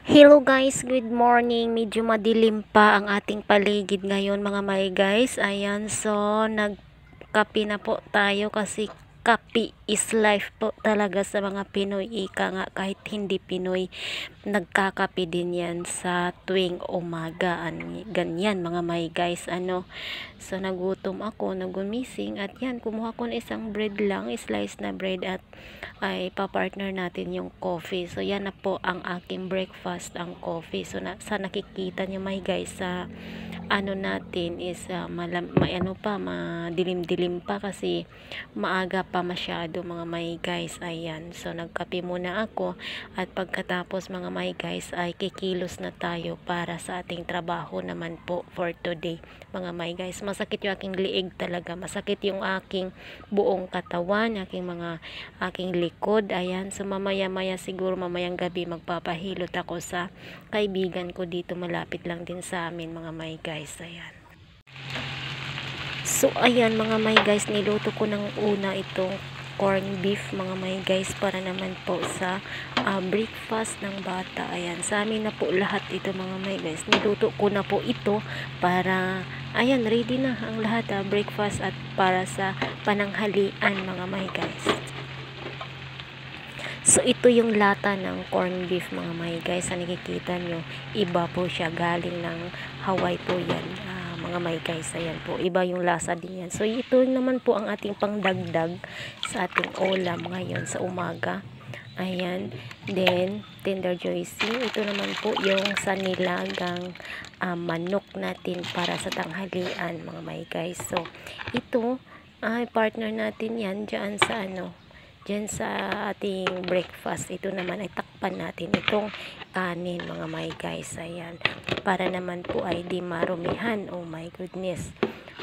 Hello guys, good morning. Medyo madilim pa ang ating paligid ngayon mga may guys. Ayan, so nagkape na po tayo kasi kape is life po talaga sa mga Pinoy. Ika nga kahit hindi Pinoy, nagkakape din yan sa tuwing umaga. Ganyan mga may guys. So nagutom ako, nagumising at yan, kumuha ko ng isang bread lang, slice na bread at ay papartner natin yung coffee. So yan na po ang aking breakfast, ang coffee. So sa nakikita niyo may guys sa natin is madilim-dilim pa kasi maaga pa masyado mga may guys. Ayan, so nagkape muna ako at pagkatapos mga may guys ay kikilos na tayo para sa ating trabaho naman po for today mga may guys. Masakit yung aking liig talaga, masakit yung aking buong katawan, aking likod. Ayan, so mamaya siguro mamayang gabi magpapahilot ako sa kaibigan ko dito malapit lang din sa amin mga may guys. Ayan, so ayan mga may guys, niluto ko ng una itong corn beef mga may guys para naman po sa breakfast ng bata. Ayan, sa amin na po lahat ito mga may guys, niluto ko na po ito para ayan, ready na ang lahat breakfast at para sa pananghalian mga may guys. So ito yung lata ng corn beef mga may guys, sa nakikita nyo iba po siya, galing ng Hawaii po yan mga may guys. Ayan po, iba yung lasa din yan. So ito naman po ang ating pangdagdag sa ating ulam ngayon sa umaga. Ayan, then tender juicy, ito naman po yung sa nilagang manok natin para sa tanghalian mga may guys. So ito ay partner natin yan dyan sa dyan sa ating breakfast. Ito naman ay takpan natin itong kanin mga my guys. Ayan, para naman po ay di marumihan. Oh my goodness.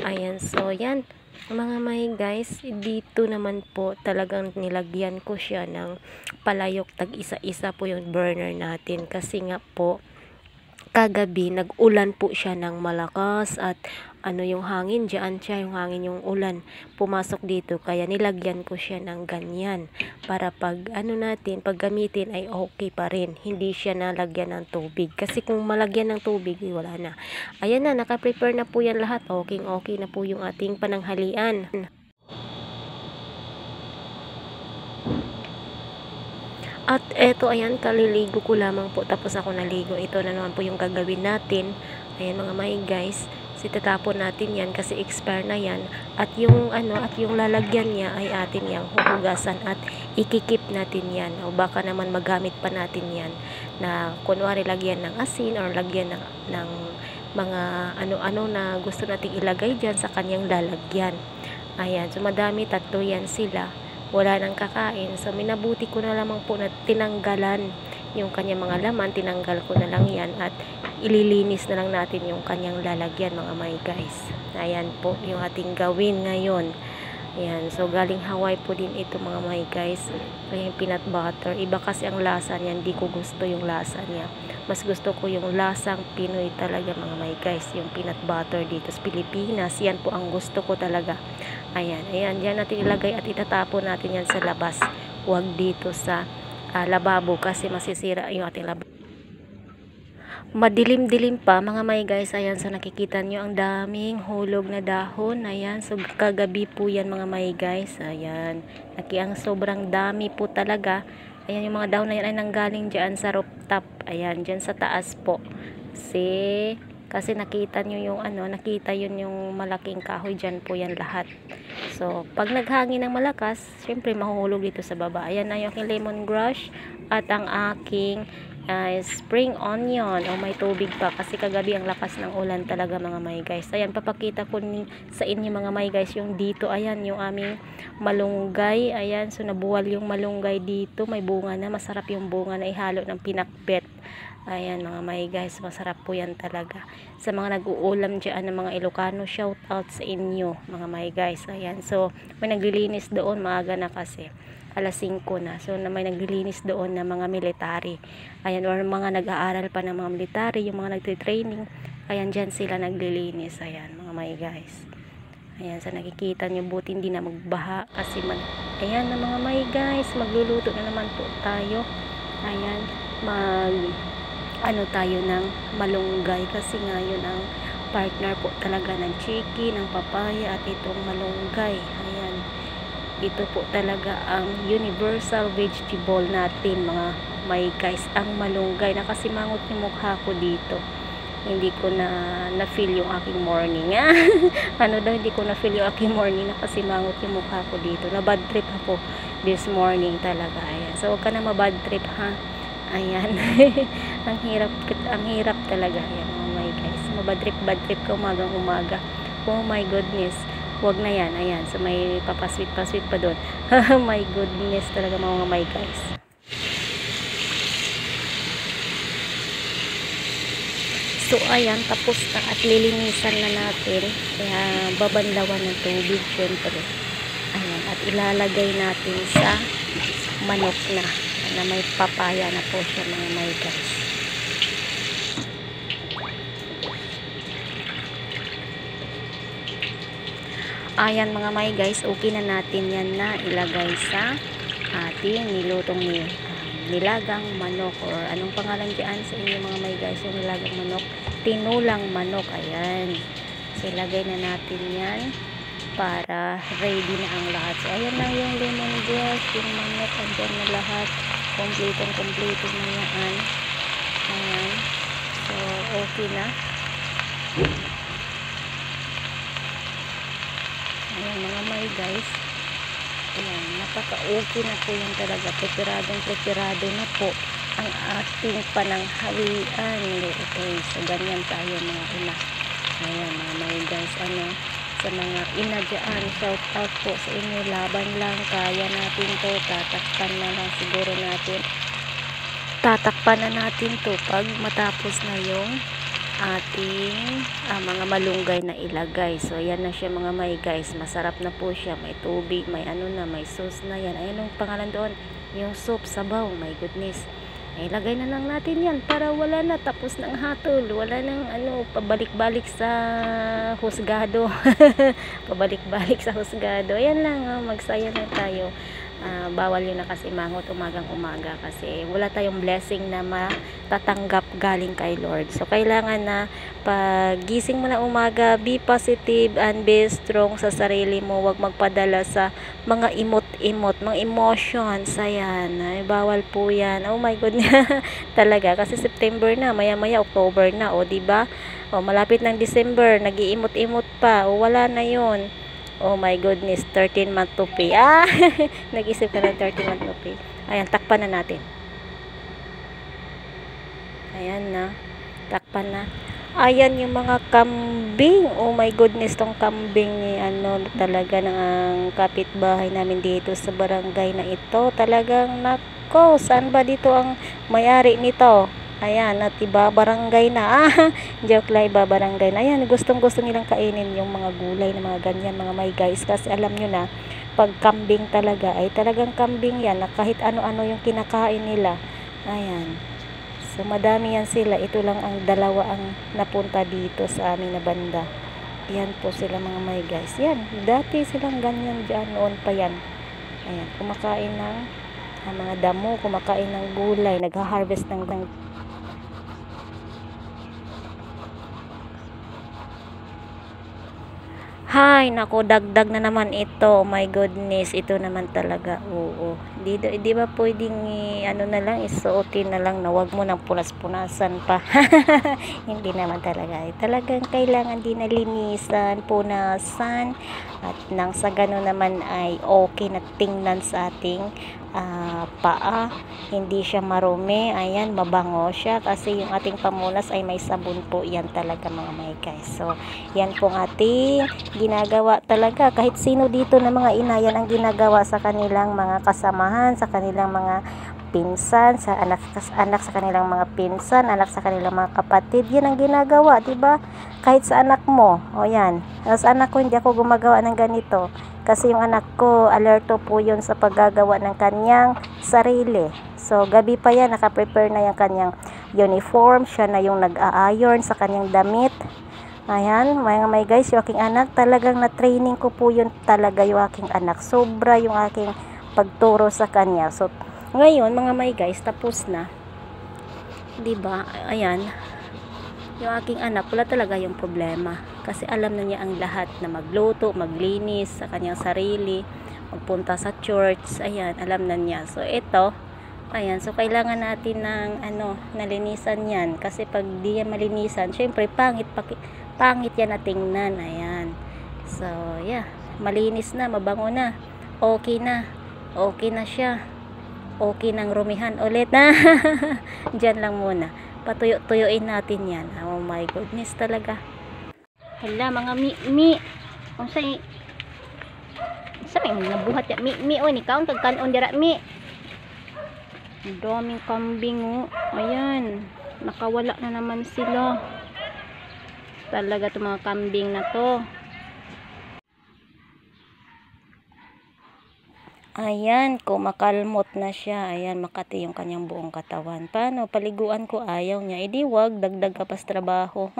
Ayan, so yan mga my guys, dito naman po talagang nilagyan ko siya ng palayok, tag isa-isa po yung burner natin kasi nga po kagabi nag-ulan po siya ng malakas at yung hangin diyan siya, yung hangin, yung ulan pumasok dito, kaya nilagyan ko siya ng ganyan para pag natin pag gamitin ay okay pa rin, hindi siya nalagyan ng tubig kasi kung malagyan ng tubig wala na. Ayan na, naka-prepare na po yan lahat, okay na po yung ating pananghalian. At eto, ayan, kaliligo ko lamang po tapos ako naligo. Ito na naman po yung gagawin natin. Ayan mga may guys, sitatapon natin yan kasi expire na yan. At yung lalagyan niya ay atin yang huhugasan at ikikip natin yan. O baka naman magamit pa natin yan na kunwari lagyan ng asin or lagyan ng mga ano-ano na gusto nating ilagay dyan sa kanyang lalagyan. Ayan, so madami, tatlo yan sila, wala nang kakain. So minabuti ko na lamang po na tinanggalan yung kanyang mga laman, tinanggal ko na lang yan at ililinis na lang natin yung kanyang lalagyan mga my guys. Ayan po yung ating gawin ngayon. Ayan, so galing Hawaii po din ito mga my guys. Kaya yung peanut butter, iba kasi ang lasa niya, hindi ko gusto yung lasa niya. Mas gusto ko yung lasang Pinoy talaga mga my guys, yung peanut butter dito sa Pilipinas. Yan po ang gusto ko talaga. Ayan, dyan natin ilagay at itatapon natin yan sa labas. Huwag dito sa lababo kasi masisira yung ating lababo. Madilim-dilim pa mga may guys. Ayan, so nakikita nyo ang daming hulog na dahon. Ayan, so kagabi po yan mga may guys. Ayan, ang sobrang dami po talaga. Ayan, yung mga dahon na yan ay nanggaling dyan sa rooftop. Ayan, dyan sa taas po. Kasi nakita nyo yung nakita yun yung malaking kahoy, dyan po yan lahat. So pag naghangin ng malakas, syempre mahuhulog dito sa baba. Ayan na yung aking lemongrass at ang aking spring onion. May tubig pa kasi kagabi ang lakas ng ulan talaga mga my guys. Ayan, papakita ko sa inyo mga my guys yung dito. Ayan yung aming malunggay. Ayan, so nabuwal yung malunggay dito, may bunga na, masarap yung bunga na ihalo ng pinakbet. Ayan mga my guys, masarap po yan talaga. Sa mga nag-uulam dyan ng mga Ilocano, shout out sa inyo mga my guys. Ayan, so may naglilinis doon, maaga na kasi alas 5 na. So may naglilinis doon na mga military. Ayan, or mga nag-aaral pa ng mga military, yung mga nagtitraining. Ayan, dyan sila naglilinis. Ayan mga my guys. Ayan, sa nakikita nyo, buti hindi na magbaha kasi ayan na mga my guys, magluluto na naman po tayo. Ayan, ano tayo ng malunggay, kasi nga yun ang partner po talaga ng chicken, ng papaya at itong malunggay. Ayan, ito po talaga ang universal vegetable natin mga may guys, ang malunggay. Nakasimangot yung mukha ko dito, hindi ko na feel yung aking morning. Ano daw, hindi ko na feel yung aking morning, nakasimangot yung mukha ko dito. Na bad trip ako this morning talaga. Ayan, so huwag ka na mabad trip ha. Ayan. ang hirap talaga. Ayan, oh my guys, mabad trip ka umagang umaga. Oh my goodness, wag na yan. Ayan, so may papasweet pa doon. My goodness talaga mga my guys. So ayan, tapos na at lilinisan na natin, kaya babanlawan ng tubig syempre. Ayan, at ilalagay natin sa manok na may papaya na po siya mga my guys. Ayan mga my guys, okay na natin yan na ilagay sa ating nilutong nilagang manok, or anong pangalan dyan sa inyo mga my guys, yung nilagang manok, tinulang manok. Ayan, so ilagay na natin yan para ready na ang lahat. So ayan na yung lemongrass, yung manok, andyan na lahat, kompleto na yan. Ayan, so okay na. Ayan mga my guys, ayan, napaka-okay na po yan talaga. Preparado na po ang ating pananghawian. Okay, so ganyan tayo mga ina. Ayan mga my guys, sa mga ina dyan, shout out po sa inyo. Laban lang, kaya natin to. Tatakpan na lang siguro natin. Tatakpan na natin to pag matapos na yung ating mga malunggay na ilagay. So yan na siya mga my guys, masarap na po siya, may tubig, may may sauce na yan. Ayun ang pangalan doon, yung soup sabaw. My goodness, ay ilagay na lang natin yan para wala na, tapos ng hatol, wala nang pabalik-balik sa husgado. Pabalik-balik sa husgado. Ayan lang, magsaya na tayo. Bawal yun na kasi mangot umagang umaga, kasi wala tayong blessing na matatanggap galing kay Lord. So kailangan na pag gising mo na umaga, be positive and be strong sa sarili mo. Huwag magpadala sa mga imot-imot, mga emotions. Ayan, ay, bawal po yan. Oh my goodness. Talaga, kasi September na, maya-maya October na, o diba? O malapit ng December, nag-iimot-imot pa, o wala na yun. Oh my goodness, 13 month to pay. Nag-isip ka ng 13 month to pay. Ayan, takpan na natin. Ayan na, takpan na. Ayan yung mga kambing. Oh my goodness, tong kambing ni talaga ng kapitbahay namin dito sa barangay na ito. Talagang nako, saan ba dito ang may-ari nito? Ayan, at ibabarangay na. Joke lang, ibabarangay na. Ayan, gustong-gusto nilang kainin yung mga gulay na mga ganyan mga my guys. Kasi alam nyo na, pag kambing talaga, ay talagang kambing yan, na kahit ano-ano yung kinakain nila. Ayan. So, madami yan sila. Ito lang ang dalawa ang napunta dito sa amin na banda. Yan po sila mga my guys. Yan, dati silang ganyan dyan, noon pa yan. Ayan, kumakain ng mga damo, kumakain ng gulay, nagha-harvest ng Hay, nako, dagdag na naman ito. Oh my goodness, ito naman talaga. Oo. Di ba pwedeng na lang, isuotin na lang na wag mo nang punas-punasan pa. Hindi naman talaga. Talagang kailangan din na linisan, punasan, at nang sa gano'n naman ay okay na tingnan sa ating paa. Hindi siya marumi. Ayan, mabango siya kasi yung ating pamunas ay may sabon po. Yan talaga mga my guys. So, yan pong ating ginagawa talaga. Kahit sino dito na mga ina, yan ang ginagawa sa kanilang mga kasamahan, sa kanilang mga pinsan, sa anak sa kanilang mga pinsan, anak sa kanilang mga kapatid. Yan ang ginagawa, 'di ba? Kahit sa anak mo. O yan. Sa anak ko hindi ako gumagawa ng ganito. Kasi yung anak ko, alerto po yun sa paggagawa ng kanyang sarili. So, gabi pa yan, nakaprepare na yung kanyang uniform. Siya na yung nag-a-iron sa kanyang damit. Ayan, mga my guys, yung aking anak, talagang na-training ko po yun talaga yung aking anak. Sobra yung aking pagturo sa kanya. So, ngayon, mga my guys, tapos na. 'Di ba? Ayan, yung aking anak wala talaga yung problema kasi alam na niya ang lahat, na magluto, maglinis sa kanyang sarili, magpunta sa church. Ayan, alam na niya. So ito, ayan, so kailangan natin ng nalinisan yan kasi pag di yan malinisan, syempre pangit yan na tingnan. Ayan, so yeah, malinis na, mabango na, okay na, okay na siya, okay nang rumihan ulit na. Diyan lang muna, patuyo-tuyuin natin yan. Oh my goodness talaga. Hala mga mi unsay may nabuhat ya mi o ni kaon kag kanon dira mi. Ang daming kambing oh. Ayan, nakawala na naman sila. Talaga itong mga kambing na to. Ayan, kumakalmot na siya. Ayan, makati yung kanyang buong katawan. Paano? Paliguan ko, ayaw niya. Di wag, dagdag ka pa sa trabaho.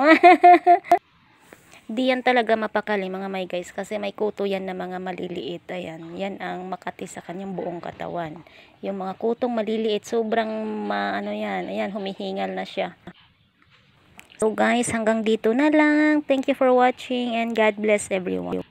Di yan talaga mapakali mga may guys, kasi may kuto yan na mga maliliit. Ayan, yan ang makati sa kanyang buong katawan. Yung mga kutong maliliit, sobrang yan. Ayan, humihingal na siya. So guys, hanggang dito na lang. Thank you for watching and God bless everyone.